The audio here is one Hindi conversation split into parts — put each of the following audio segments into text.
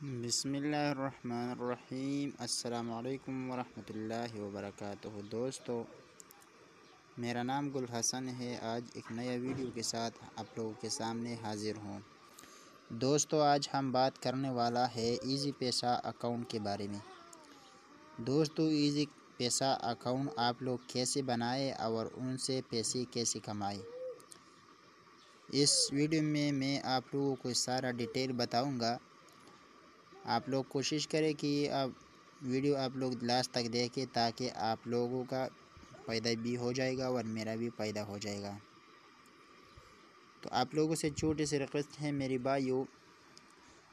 बिस्मिल्लाहिर्रहमानिर्रहीम। अस्सलामुअलैकुम वरहमतुल्लाहि वबरकातुहू। दोस्तों, मेरा नाम गुल हसन है। आज एक नया वीडियो के साथ आप लोगों के सामने हाज़िर हूँ। दोस्तों, आज हम बात करने वाला है इजी पैसा अकाउंट के बारे में। दोस्तों, इजी पैसा अकाउंट आप लोग कैसे बनाए और उनसे पैसे कैसे कमाए, इस वीडियो में मैं आप लोगों को सारा डिटेल बताऊँगा। आप लोग कोशिश करें कि आप वीडियो आप लोग लास्ट तक देखें, ताकि आप लोगों का फ़ायदा भी हो जाएगा और मेरा भी फ़ायदा हो जाएगा। तो आप लोगों से छोटी सी रिक्वेस्ट है मेरी भाइयों,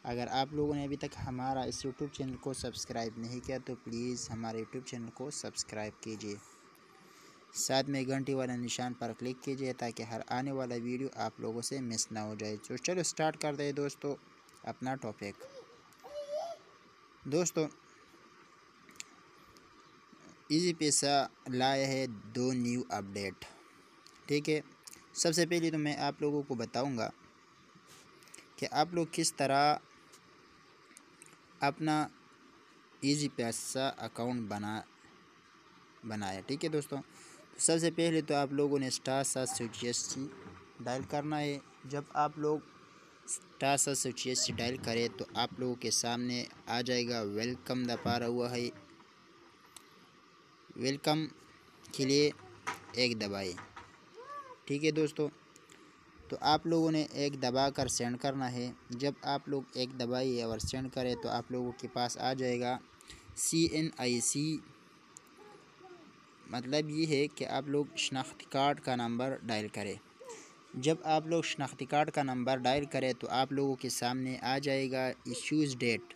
अगर आप लोगों ने अभी तक हमारा इस यूट्यूब चैनल को सब्सक्राइब नहीं किया तो प्लीज़ हमारे यूट्यूब चैनल को सब्सक्राइब कीजिए, साथ में घंटी वाला निशान पर क्लिक कीजिए ताकि हर आने वाला वीडियो आप लोगों से मिस ना हो जाए। तो चलो स्टार्ट करते हैं दोस्तों अपना टॉपिक। दोस्तों, इजी पैसा लाया है 2 न्यू अपडेट। ठीक है, सबसे पहले तो मैं आप लोगों को बताऊंगा कि आप लोग किस तरह अपना इजी पैसा अकाउंट बनाया। ठीक है दोस्तों, तो सबसे पहले तो आप लोगों ने *780 डायल करना है। जब आप लोग *780 डायल करें तो आप लोगों के सामने आ जाएगा वेलकम दबा हुआ है। वेलकम के लिए एक दबाएं। ठीक है दोस्तों, तो आप लोगों ने एक दबा कर सेंड करना है। जब आप लोग एक दबाइए और सेंड करें तो आप लोगों के पास आ जाएगा CNIC। मतलब ये है कि आप लोग शनाख्ती कार्ड का नंबर डायल करें। जब आप लोग शनाख्ती कार्ड का नंबर डायल करें तो आप लोगों के सामने आ जाएगा इश्यूज़ डेट।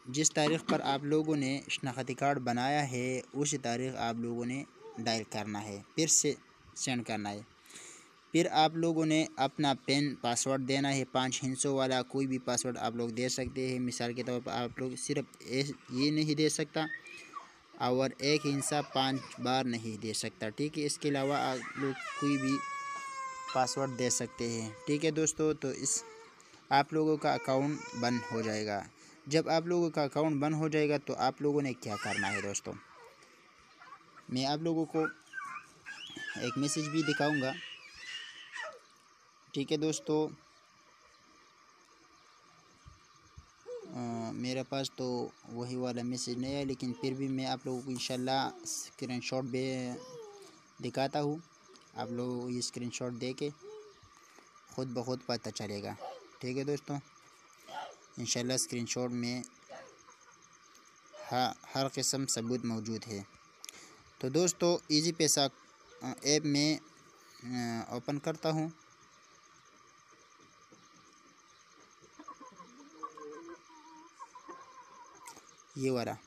जिस तारीख़ पर आप लोगों ने शनाख्ती कार्ड बनाया है उसी तारीख़ आप लोगों ने डायल करना है, फिर से सेंड करना है। फिर आप लोगों ने अपना पिन पासवर्ड देना है, 5 हिस्सों वाला कोई भी पासवर्ड आप लोग दे सकते हैं। मिसाल के तौर पर आप लोग सिर्फ ये नहीं दे सकता और एक हिस्सा 5 बार नहीं दे सकता। ठीक है, इसके अलावा आप लोग कोई भी पासवर्ड दे सकते हैं। ठीक है दोस्तों, तो इस आप लोगों का अकाउंट बंद हो जाएगा। जब आप लोगों का अकाउंट बंद हो जाएगा तो आप लोगों ने क्या करना है दोस्तों, मैं आप लोगों को एक मैसेज भी दिखाऊंगा। ठीक है दोस्तों, मेरे पास तो वही वाला मैसेज नहीं है, लेकिन फिर भी मैं आप लोगों को इंशाल्लाह स्क्रीनशॉट दिखाता हूँ। आप लोग ये स्क्रीनशॉट दे के ख़ुद ब खुद पता चलेगा। ठीक है दोस्तों, इंशाल्लाह स्क्रीनशॉट में हर किस्म सबूत मौजूद है। तो दोस्तों, इजी पैसा ऐप में ओपन करता हूँ। ये वाला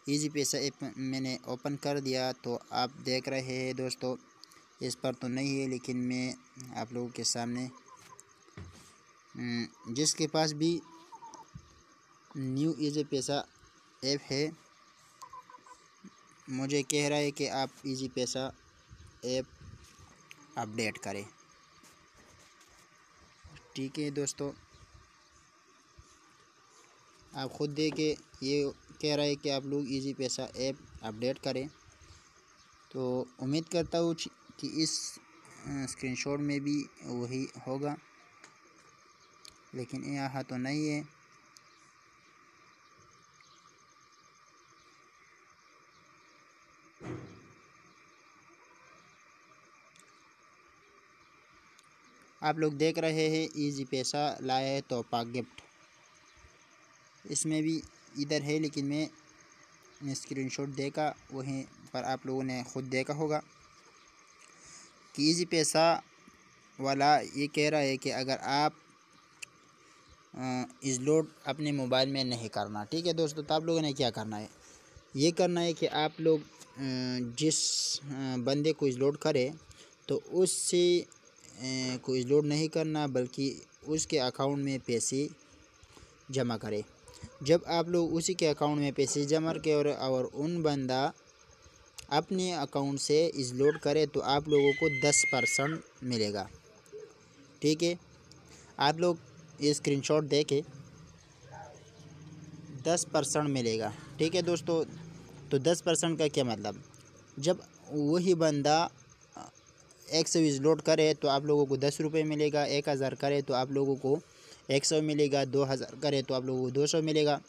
इजी पैसा ऐप मैंने ओपन कर दिया। तो आप देख रहे हैं दोस्तों, इस पर तो नहीं है, लेकिन मैं आप लोगों के सामने जिसके पास भी न्यू इजी पैसा ऐप है मुझे कह रहा है कि आप इजी पैसा ऐप अपडेट करें। ठीक है दोस्तों, आप ख़ुद देखे ये कह रहा है कि आप लोग इजी पैसा ऐप अपडेट करें। तो उम्मीद करता हूँ कि इस स्क्रीनशॉट में भी वही होगा, लेकिन यहाँ तो नहीं है। आप लोग देख रहे हैं इजी पैसा लाया है तोहफा गिफ्ट, इसमें भी इधर है, लेकिन मैं स्क्रीनशॉट देखा वहीं पर आप लोगों ने ख़ुद देखा होगा कि इजी पैसा वाला ये कह रहा है कि अगर आप इज़लोड अपने मोबाइल में नहीं करना। ठीक है दोस्तों, तो आप लोगों ने क्या करना है, ये करना है कि आप लोग जिस बंदे को इज़लोड करें तो उससे को इज़लोड नहीं करना, बल्कि उसके अकाउंट में पैसे जमा करें। जब आप लोग उसी के अकाउंट में पैसे जमा करें और उन बंदा अपने अकाउंट से इज़लोड करे तो आप लोगों को 10% मिलेगा। ठीक है, आप लोग ये स्क्रीनशॉट देखें। 10% मिलेगा। ठीक है दोस्तों, तो 10% का क्या मतलब, जब वही बंदा 120 लोड करे तो आप लोगों को 10 रुपये मिलेगा, 1000 करे तो आप लोगों को 100 मिलेगा, 2000 करे तो आप लोगों को 200 मिलेगा।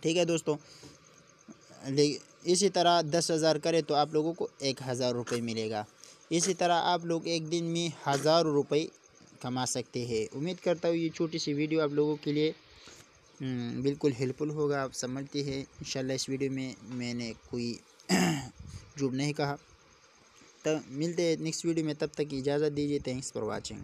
ठीक है दोस्तों, इसी तरह 10,000 करे तो आप लोगों को 1000 रुपये मिलेगा। इसी तरह आप लोग एक दिन में हज़ारों रुपये कमा सकते हैं। उम्मीद करता हूँ ये छोटी सी वीडियो आप लोगों के लिए बिल्कुल हेल्पफुल होगा, आप समझते हैं। इंशाल्लाह इस वीडियो में मैंने कोई झूठ नहीं कहा। तब मिलते हैं नेक्स्ट वीडियो में, तब तक इजाज़त दीजिए। Thanks for watching.